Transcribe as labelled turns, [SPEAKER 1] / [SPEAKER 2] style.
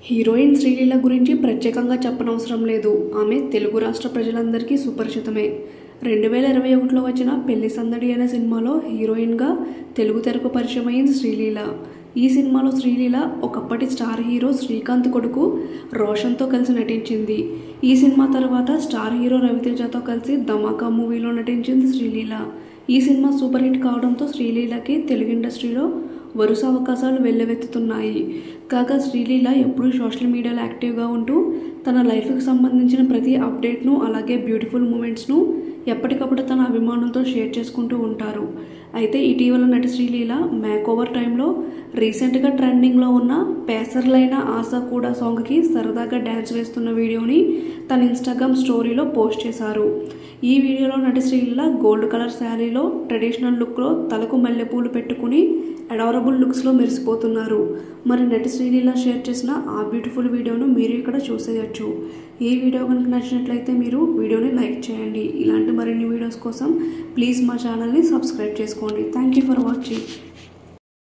[SPEAKER 1] Heroine Sreeleela గురించి ప్రత్యేకంగా చెప్పనవసరం లేదు. ఆమె తెలుగు రాష్ట్ర ప్రజలందరికీ సుపరిచితమే. 2021లో వచ్చిన పెళ్లి సందడి అనే సినిమాలో హీరోయిన్గా తెలుగు తెరకు పరిచయమైంది శ్రీలీల. ఈ సినిమాలో శ్రీలీల ఒకప్పటి స్టార్ హీరో శ్రీకాంత్ కొడుకు రోషన్తో కలిసి నటించింది. ఈ సినిమా తర్వాత స్టార్ హీరో రవితేజతో కలిసి ధమాకా మూవీలో నటించింది శ్రీలీల. ఈ సినిమా సూపర్ హిట్ కావడంతో శ్రీలీలకి తెలుగు ఇండస్ట్రీలో వరుస అవకాశాలు వెల్లువెత్తుతున్నాయి. కాగా శ్రీలీల ఎప్పుడూ సోషల్ మీడియాలో యాక్టివ్గా ఉంటూ తన లైఫ్కి సంబంధించిన ప్రతి అప్డేట్ను అలాగే బ్యూటిఫుల్ మూమెంట్స్ను ఎప్పటికప్పుడు తన అభిమానులతో షేర్ చేసుకుంటూ ఉంటారు. అయితే ఇటీవల నటి శ్రీలీల మేకోవర్ టైంలో రీసెంట్గా ట్రెండింగ్లో ఉన్న పేసర్లైన ఆశ కూడా సాంగ్కి సరదాగా డ్యాన్స్ వేస్తున్న వీడియోని తన ఇన్స్టాగ్రామ్ స్టోరీలో పోస్ట్ చేశారు. ఈ వీడియోలో నటి శ్రీలీల గోల్డ్ కలర్ శారీలో ట్రెడిషనల్ లుక్లో తలకు మల్లెపూలు పెట్టుకుని అడారబుల్ లుక్స్లో మెరిసిపోతున్నారు. మరి నటి శ్రీలీల షేర్ చేసిన ఆ బ్యూటిఫుల్ వీడియోను మీరు ఇక్కడ చూసేయచ్చు. ఈ వీడియో కనుక నచ్చినట్లయితే మీరు వీడియోని లైక్ చేయండి. ఇలాంటి మరిన్ని వీడియోస్ కోసం ప్లీజ్ మా ఛానల్ని సబ్స్క్రైబ్ చేసుకోండి. Thank you for watching.